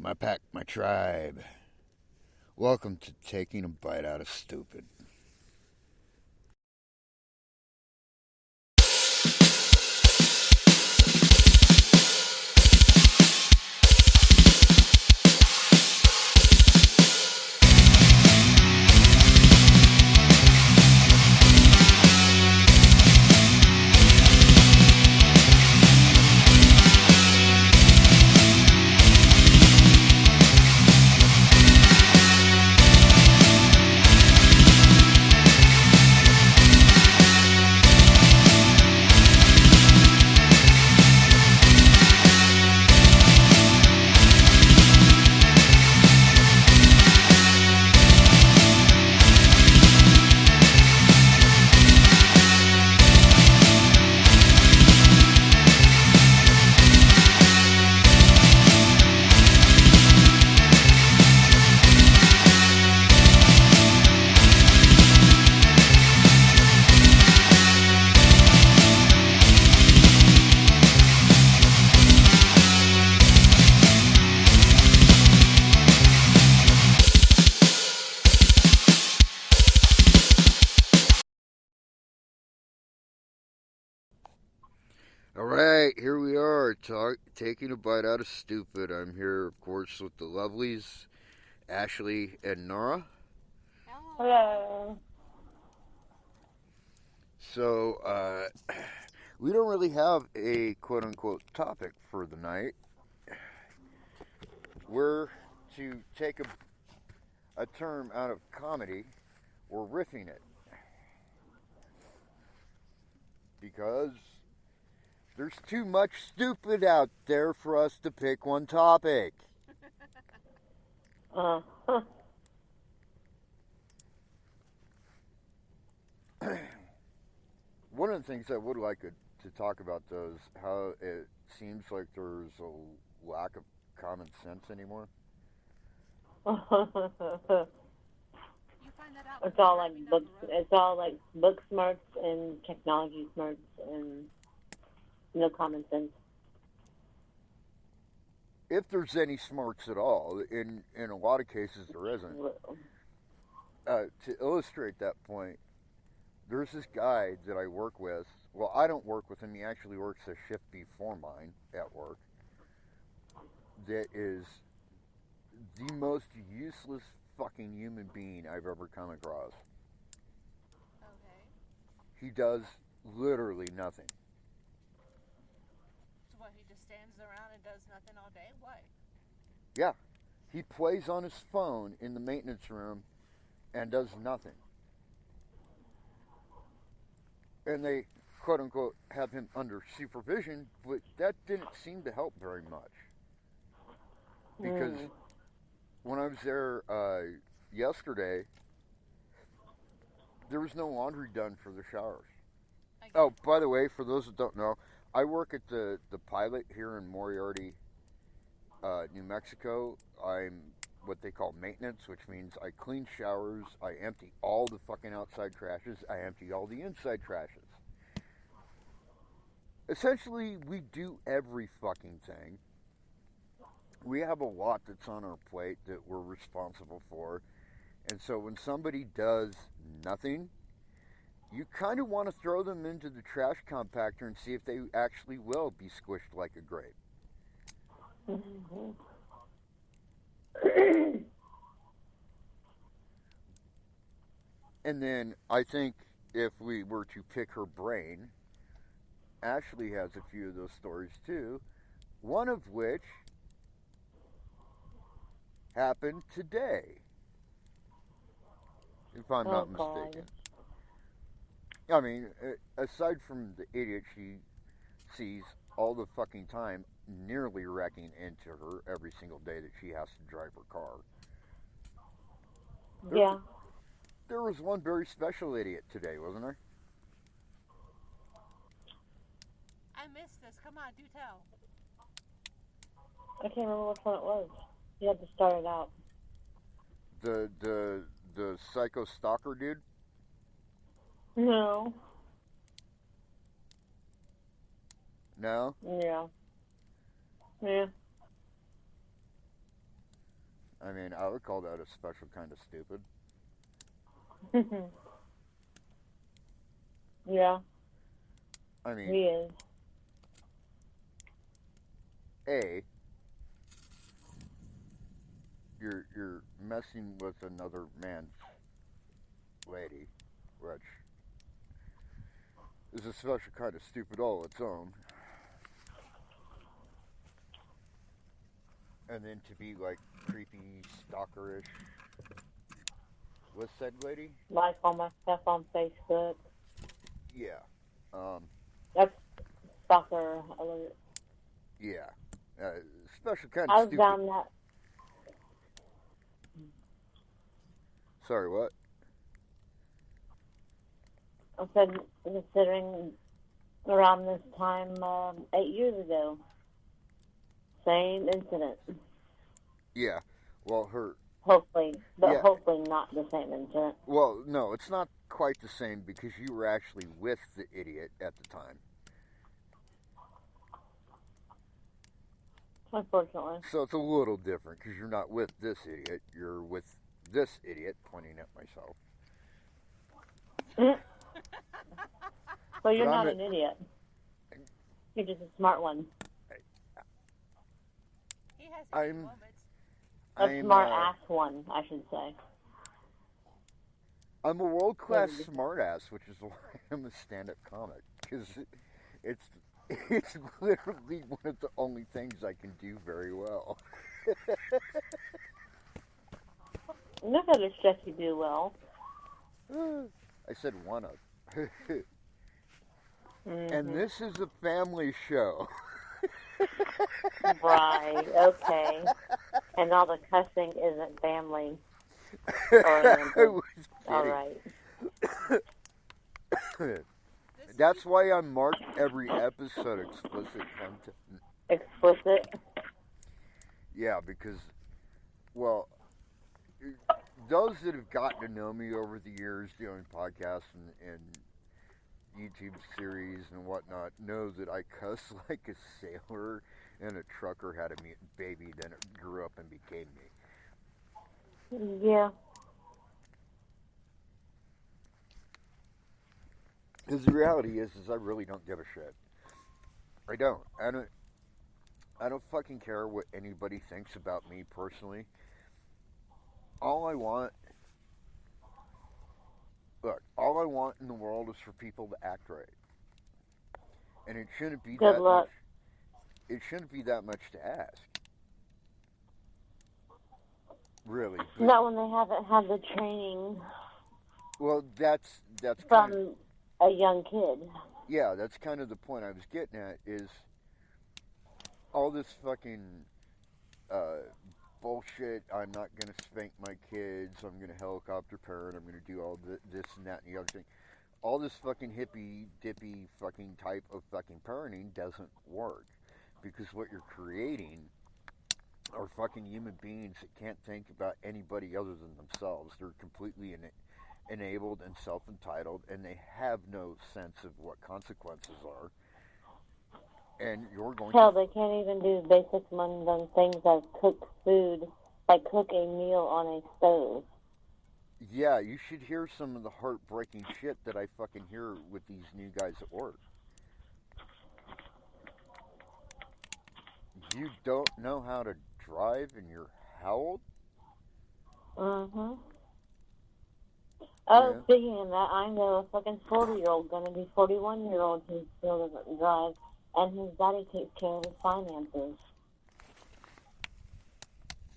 my pack, my tribe. Welcome to Taking a Bite Out of Stupid. All right, here we are, taking a bite out of stupid. I'm here, of course, with the lovelies, Ashley and Nora. Hello. So, we don't really have a quote unquote topic for the night. We're to take a term out of comedy, we're riffing it. Because there's too much stupid out there for us to pick one topic. Huh. One of the things I would like to talk about, though, is how it seems like there's a lack of common sense anymore. It's all like books. It's all like book smarts and technology smarts and no common sense. If there's any smarts at all, in a lot of cases there isn't. To illustrate that point, there's this guy that I work with. Well, I don't work with him. He actually works a shift before mine at work. That is the most useless fucking human being I've ever come across. Okay. He does literally nothing. So what, he just stands around and does nothing all day? What? Yeah. He plays on his phone in the maintenance room and does nothing. And they, quote unquote, have him under supervision, but that didn't seem to help very much. Because when I was there yesterday, there was no laundry done for the showers. Oh, by the way, for those that don't know, I work at the Pilot here in Moriarty, New Mexico. I'm what they call maintenance, which means I clean showers, I empty all the fucking outside trashes, I empty all the inside trashes. Essentially, we do every fucking thing. We have a lot that's on our plate that we're responsible for. And so when somebody does nothing, you kind of want to throw them into the trash compactor and see if they actually will be squished like a grape. And then I think if we were to pick her brain, Ashley has a few of those stories too. One of which happened today, if I'm not mistaken. I mean, aside from the idiot she sees all the fucking time nearly wrecking into her every single day that she has to drive her car. There was one very special idiot today, wasn't there? I missed this. Come on, do tell. I can't remember which one it was. You had to start it out. The psycho stalker dude? No. No? Yeah. Yeah. I mean, I would call that a special kind of stupid. Yeah, I mean, he is. A, you're messing with another man's lady, which is a special kind of stupid all its own. And then to be like creepy, stalkerish with said lady, Like all my stuff on Facebook. yeah, That's stalker alert. yeah, special kind I of was stupid. down that. Sorry, what? I said, considering around this time 8 years ago, same incident. Yeah, well, her. Hopefully, but Yeah. hopefully not the same incident. Well, no, it's not quite the same because you were actually with the idiot at the time. Unfortunately. So it's a little different because you're not with this idiot. You're with this idiot, pointing at myself. So you're But not I'm an idiot. You're just a smart one. He has his I'm- moments. A smart ass one, I should say. I'm a world class Maybe. smartass, which is why I'm a stand up comic because it's literally one of the only things I can do very well. Look at the stuff you do well. I said one of. Mhm. And this is a family show. Right, okay. And all the cussing isn't family oriented. I was All kidding. right. That's why I marked every episode explicit content. Explicit. Yeah, because, well, those that have gotten to know me over the years doing podcasts and YouTube series and whatnot know that I cuss like a sailor and a trucker had a baby, then it grew up and became me. Yeah. Because the reality is I really don't give a shit. I don't. I don't fucking care what anybody thinks about me personally. All I want in the world is for people to act right. And it shouldn't be Good that luck. much. It shouldn't be that much to ask. Really. But, Not when they haven't had the training well, that's kind of, from a young kid. yeah, that's kind of the point I was getting at is all this fucking bullshit. I'm not going to spank my kids. I'm going to helicopter parent. I'm going to do all this and that and the other thing. All this fucking hippy dippy fucking type of fucking parenting doesn't work because what you're creating are fucking human beings that can't think about anybody other than themselves. They're completely enabled and self-entitled, and they have no sense of what consequences are. And you're going Hell, to... they can't even do basic mundane things like cook food, like cook a meal on a stove. Yeah, you should hear some of the heartbreaking shit that I fucking hear with these new guys at work. You don't know how to drive and you're how old? Mm-hmm. Oh, Yeah. speaking of that, I know a fucking 40-year-old, gonna be 41-year-old who still doesn't drive, and his daddy takes care of his finances.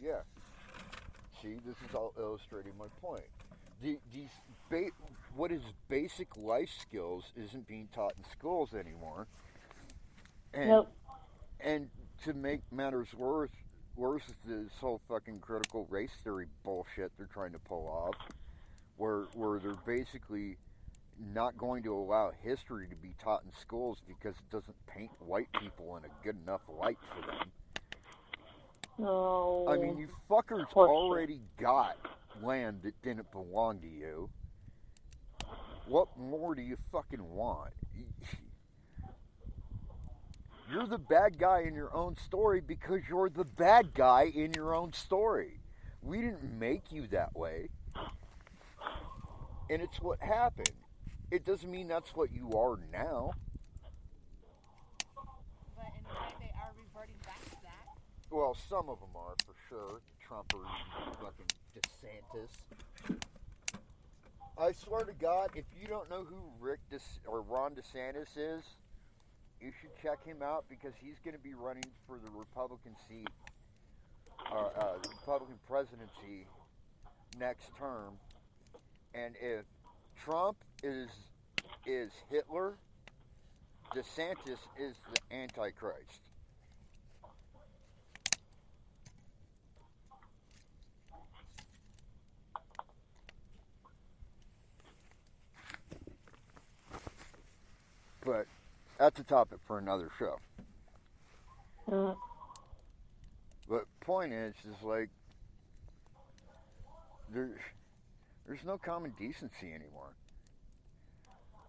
Yeah. See, this is all illustrating my point. What is basic life skills isn't being taught in schools anymore. And, Nope. And to make matters worse is this whole fucking critical race theory bullshit they're trying to pull off, where they're basically not going to allow history to be taught in schools because it doesn't paint white people in a good enough light for them. No. I mean, you fuckers Horseshit. already got land that didn't belong to you. What more do you fucking want? You're the bad guy in your own story because you're the bad guy in your own story. We didn't make you that way. And it's what happened. It doesn't mean that's what you are now. But in a way, they are reverting back to that. Well, some of them are, for sure. Trumpers, fucking DeSantis. I swear to God, if you don't know who Ron DeSantis is, you should check him out because he's going to be running for the Republican seat, the Republican presidency next term. And if Trump is Hitler, DeSantis is the Antichrist. But that's a topic for another show. But point is like there's no common decency anymore.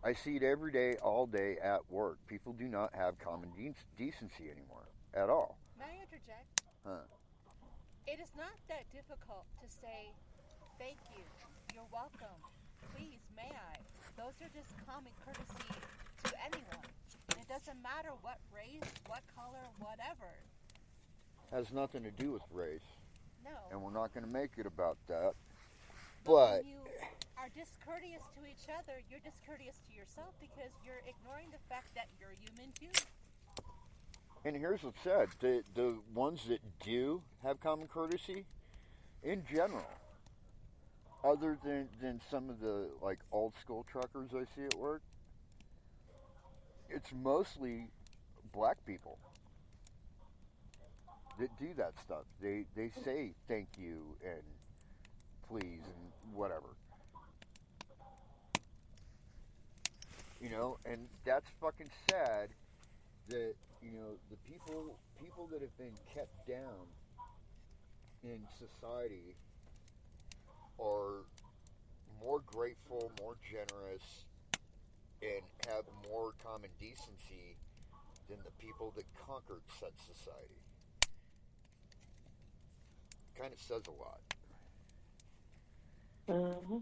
I see it every day, all day at work. People do not have common decency anymore at all. May I interject? Huh. It is not that difficult to say, thank you, you're welcome, please, may I. Those are just common courtesy to anyone. It doesn't matter what race, what color, whatever. Has nothing to do with race. No. And we're not going to make it about that. But when you are discourteous to each other, you're discourteous to yourself because you're ignoring the fact that you're human too. And here's what's sad. The ones that do have common courtesy, in general, other than some of the like old school truckers I see at work, it's mostly black people that do that stuff. They say thank you and please and whatever. You know, and that's fucking sad that, you know, the people that have been kept down in society are more grateful, more generous, and have more common decency than the people that conquered such society. Kind of says a lot. Mm-hmm.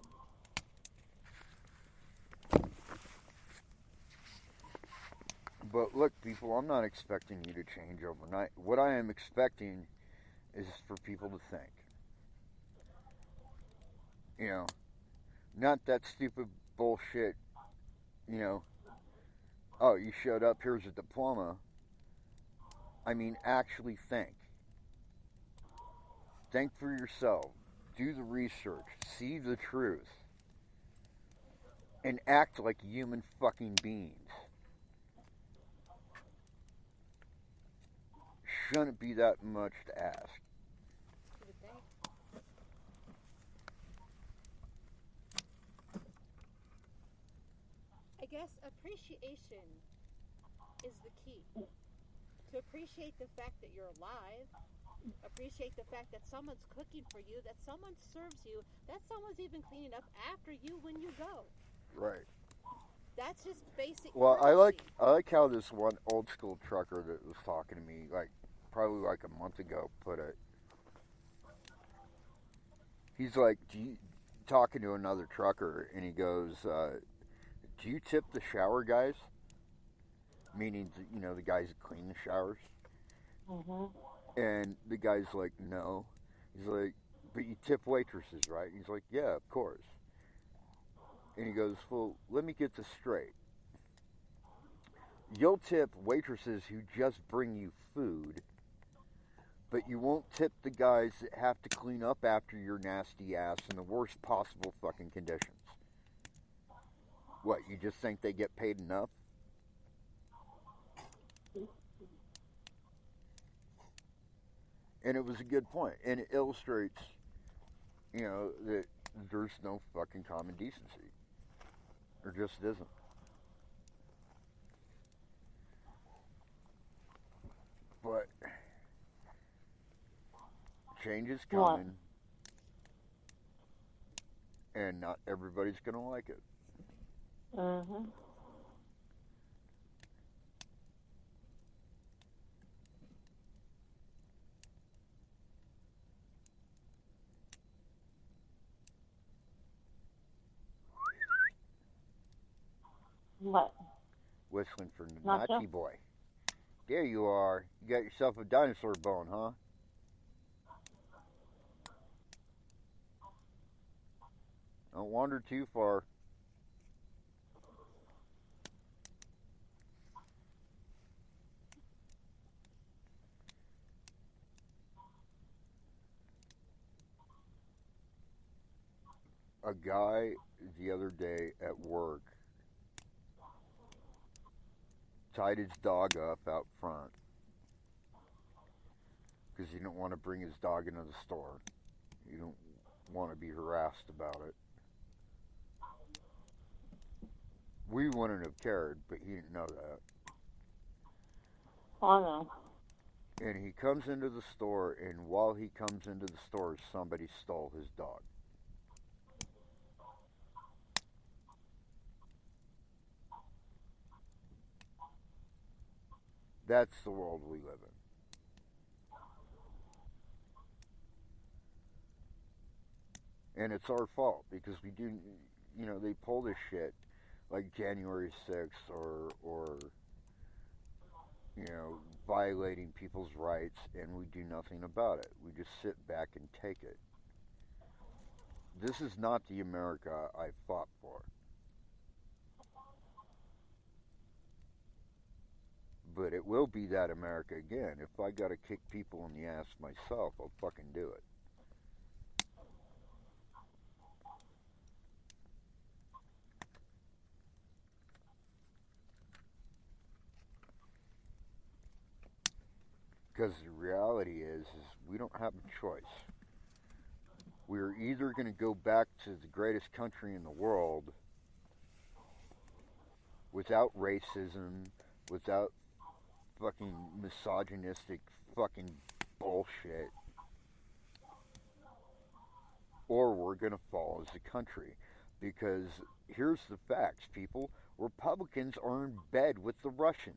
But look, people, I'm not expecting you to change overnight. What I am expecting is for people to think. You know, not that stupid bullshit, you know, oh, you showed up, here's a diploma. I mean, actually think. Think for yourself. Do the research. See the truth. And act like human fucking beings. Shouldn't be that much to ask. You would think. I guess appreciation is the key. To appreciate the fact that you're alive, appreciate the fact that someone's cooking for you, that someone serves you, that someone's even cleaning up after you when you go. Right. That's just basic. Well, courtesy. I like how this one old school trucker that was talking to me, like probably like a month ago, put it. He's like, talking to another trucker, and he goes, "Do you tip the shower guys?" Meaning, you know, the guys that clean the showers. Mm-hmm. And the guy's like, "No." He's like, "But you tip waitresses, right?" He's like, "Yeah, of course." And he goes, "Well, let me get this straight. You'll tip waitresses who just bring you food, but you won't tip the guys that have to clean up after your nasty ass in the worst possible fucking conditions. What, you just think they get paid enough?" And it was a good point. And it illustrates, you know, that there's no fucking common decency. There just isn't. But change is coming. And not everybody's going to like it. Mm-hmm. What? Whistling for Nacho? Nachi Boy. There you are. You got yourself a dinosaur bone, huh? Don't wander too far. A guy the other day at work tied his dog up out front because he didn't want to bring his dog into the store. He didn't want to be harassed about it. We wouldn't have cared, but he didn't know that. Oh no. And he comes into the store, and while he comes into the store, somebody stole his dog. That's the world we live in. And it's our fault because we do, they pull this shit like January 6th or violating people's rights, and we do nothing about it. We just sit back and take it. This is not the America I fought for. But it will be that America again. If I gotta kick people in the ass myself, I'll fucking do it. Because the reality is we don't have a choice. We're either going to go back to the greatest country in the world without racism, without fucking misogynistic fucking bullshit, or we're going to fall as a country. Because here's the facts, people. Republicans are in bed with the Russians.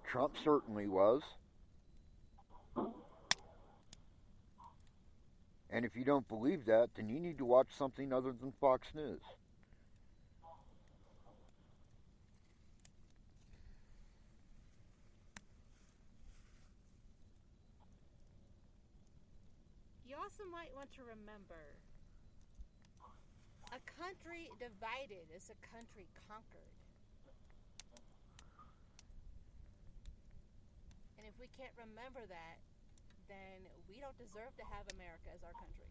Trump certainly was. And if you don't believe that, then you need to watch something other than Fox News. You also might want to remember, a country divided is a country conquered. And if we can't remember that, then we don't deserve to have America as our country.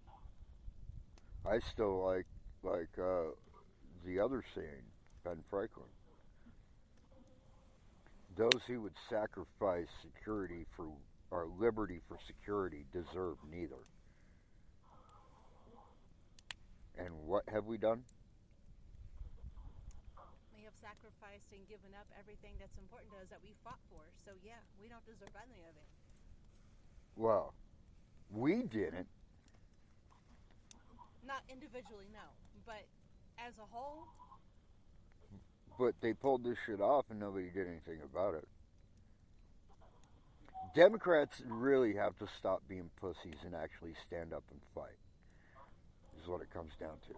I still like the other saying, Ben Franklin. Those who would sacrifice security for or liberty for security deserve neither. And what have we done? We have sacrificed and given up everything that's important to us that we fought for. So yeah, we don't deserve any of it. Well, we didn't. Not individually, no. But as a whole, But they pulled this shit off and nobody did anything about it. Democrats really have to stop being pussies and actually stand up and fight, is what it comes down to.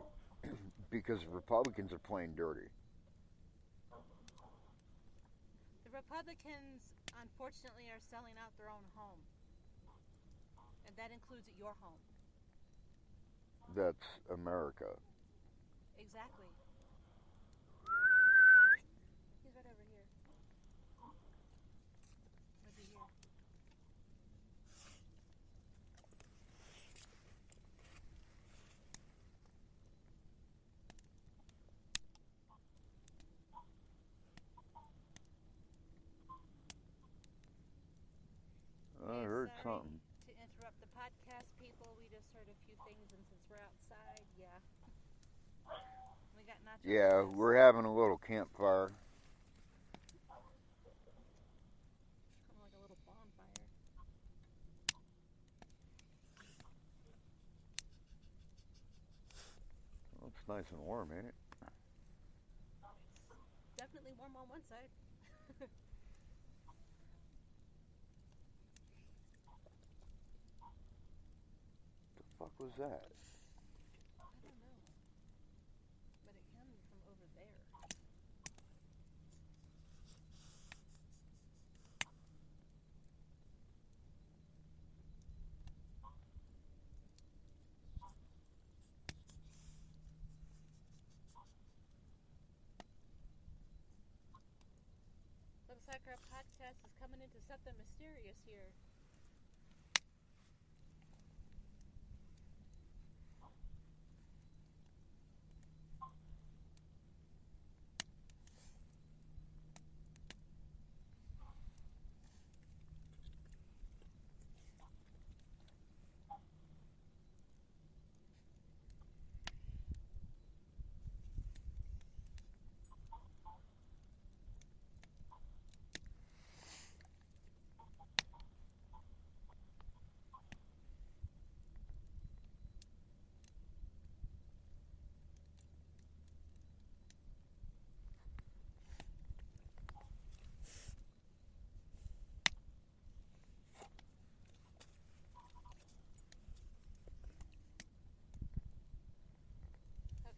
Because Republicans are playing dirty. the Republicans, unfortunately, are selling out their own home. And that includes your home. That's America. Exactly. He's right over here. Over here. I Hey, heard sorry something. to interrupt the podcast, people. We just heard a few things, and since we're outside, yeah. We got nachos. Yeah, with us. we're having a little campfire. Kind of like a little bonfire. Well, it's nice and warm, ain't it? Definitely warm on one side. The fuck was that? I don't know. But it came from over there. ass is coming into something mysterious here.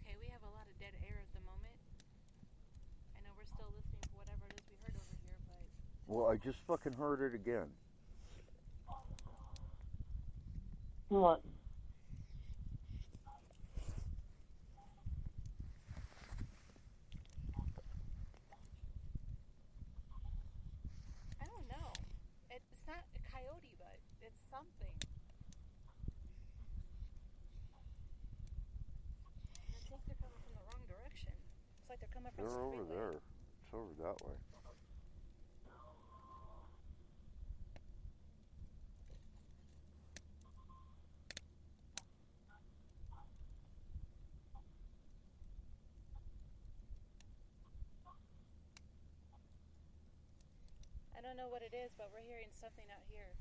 Okay, we have a lot of dead air at the moment. I know we're still listening for whatever it is we heard over here, but... Well, I just fucking heard it again. What? I don't know. It's not a coyote, but it's something. I think they're coming from the wrong direction. It's like they're coming from They're the over freeway. there. It's over that way. I don't know what it is, but we're hearing something out here.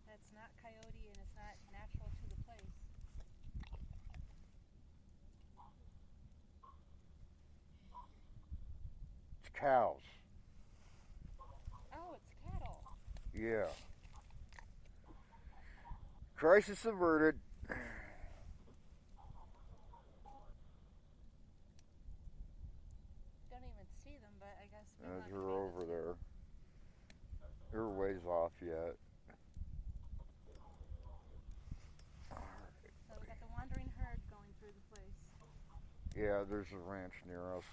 That's not coyote and it's not natural to the place. It's cows. Oh, it's cattle. Yeah. Crisis averted. Don't even see them, but I guess we They're want to be able over to. there. They're ways off yet. So we got the wandering herd going through the place. Yeah, there's a ranch near us.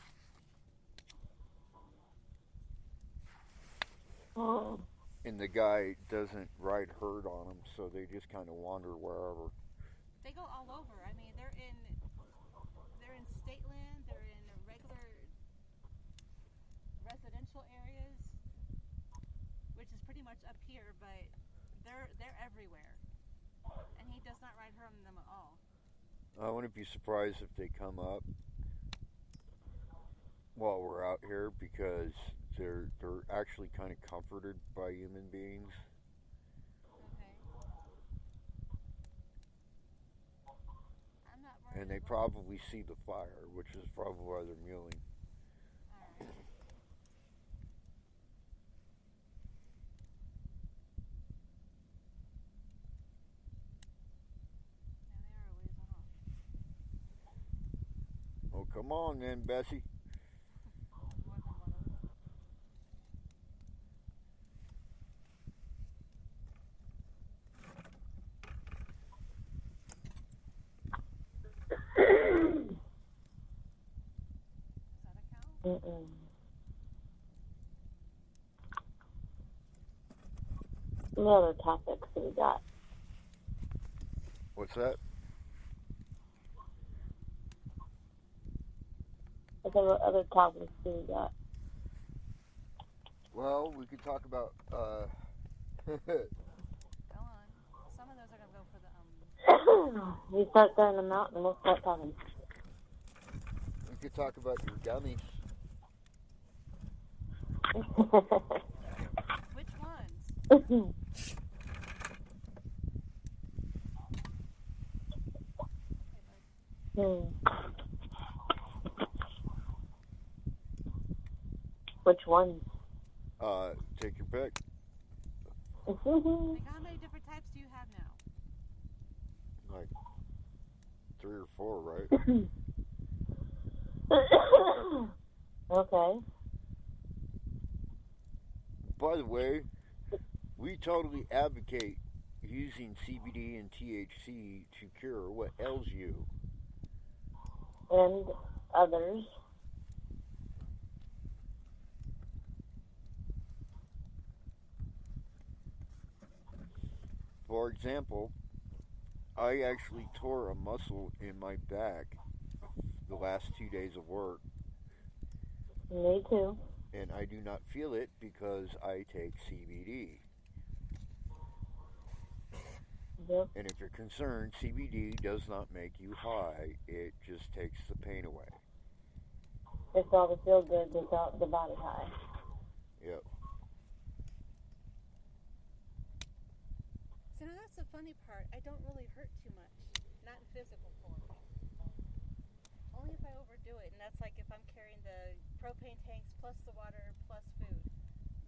Oh. And the guy doesn't ride herd on them, so they just kind of wander wherever. They go all over. I mean, they're in state land. They're in regular residential areas, which is pretty much up here. But they're everywhere, and he does not ride herd on them at all. I wouldn't be surprised if they come up while we're out here because they're actually kind of comforted by human beings. Okay. I'm not worried. And they probably see the fire, which is probably why they're mewing. All right. Now they are a ways off. Oh, come on then, Bessie. More than one of them. Is that a cow? Mm-mm. What other topics we got? What's that? What other topics do we got? Well, we could talk about Go on. Some of those are gonna go for the You start throwing them out and we'll start talking. we could talk about your gummies. Which ones? Which ones? Take your pick. Like, how many different types do you have now? Like 3 or 4, right? Okay. By the way, we totally advocate using CBD and THC to cure what ails you. And others. For example, I actually tore a muscle in my back the last 2 days of work, Me too. and I do not feel it because I take CBD. Yep. And if you're concerned, CBD does not make you high, it just takes the pain away. It's all the feel good, it's all the body high. Yep. So now that's the funny part. I don't really hurt too much, not in physical form. Only if I overdo it, and that's like if I'm carrying the propane tanks plus the water plus food.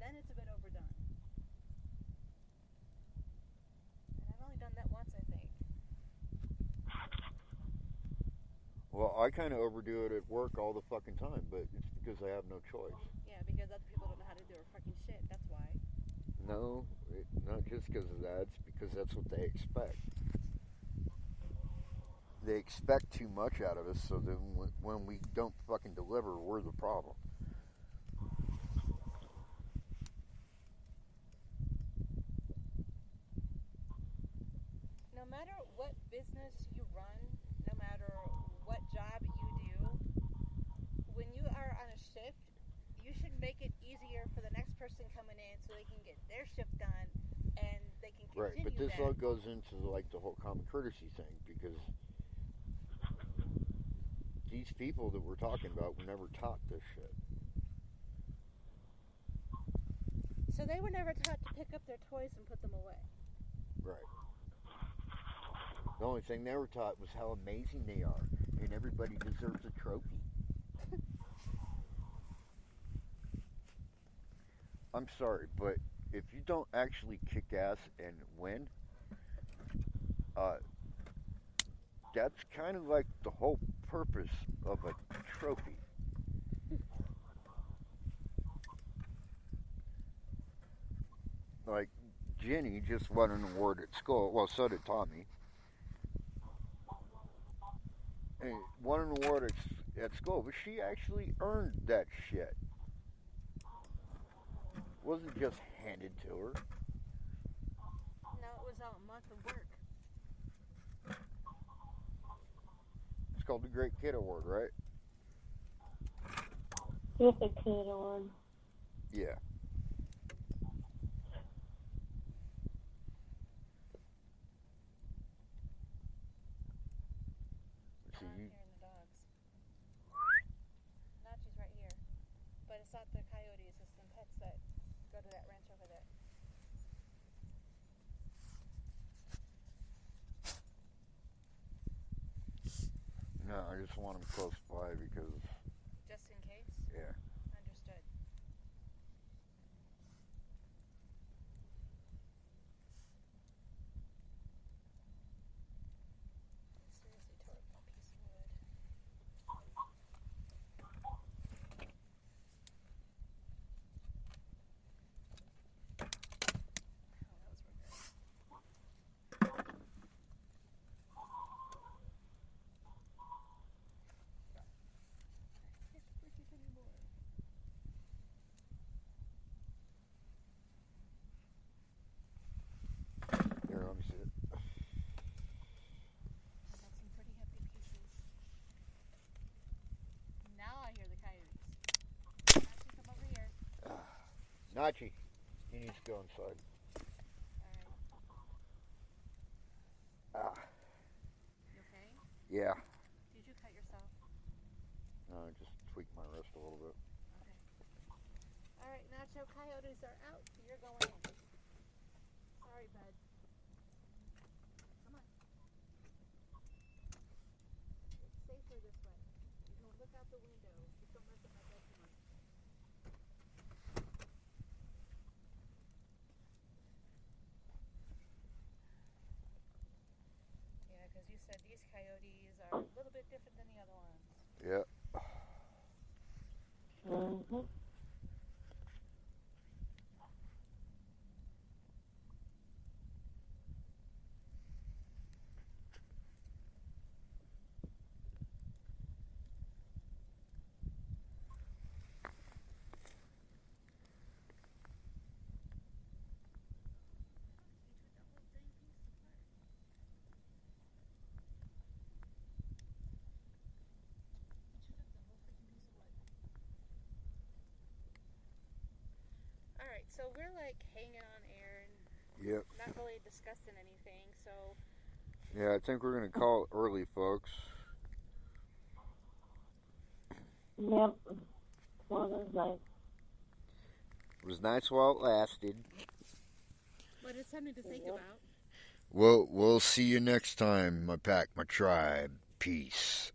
Then it's a bit overdone. And I've only done that once, I think. Well, I kind of overdo it at work all the fucking time, but it's because I have no choice. Yeah, because other people don't know how to do their fucking shit. That's why. No, not just because of that. It's because that's what they expect. They expect too much out of us, so then when we don't fucking deliver, we're the problem. No matter what business you run, no matter what job you do, when you are on a shift, you should make it easier for the next person coming in so they can get their shift done and they can continue. Right, but this that. all goes into like the whole common courtesy thing, because these people that we're talking about were never taught this shit. So they were never taught to pick up their toys and put them away. Right. The only thing they were taught was how amazing they are, and everybody deserves a trophy. I'm sorry, but if you don't actually kick ass and win, that's kind of like the whole purpose of a trophy. Like, Jenny just won an award at school. Well, so did Tommy. And won an award at school, but she actually earned that shit. Wasn't just handed to her. No, it was a month of work. It's called the Great Kid Award, right? Yes, a kid award. Yeah. I'm not hearing the dogs. Nachi's right here. But it's not the coyotes, it's some pets that go to that ranch over there. No, I just want them close by because, Just in case? yeah. Understood. Seriously tore up that piece of wood. Oh, that was real good. Can't push it anymore. Here, let me see it. I got some pretty hefty pieces. Now I hear the coyotes. Nachi, come over here. Nachi, he needs to go inside. Alright. Ah, You okay? yeah. Did you cut yourself? No, I just tweaked my wrist a little bit. Okay. Alright, Nacho, coyotes are out. You're going in. Sorry, bud. Come on. It's safer this way. You can look out the window. Just don't mess up my bed too much. Yeah, because you said these coyotes are a little bit different than the other ones. Yeah. Mm-hmm. You took that whole dang piece Yep. not really discussing anything. So Yeah, I think we're going to call it early, folks. Yep. Well, that's nice. It was nice while it lasted. but it's something to think about. We'll see you next time, my pack, my tribe. Peace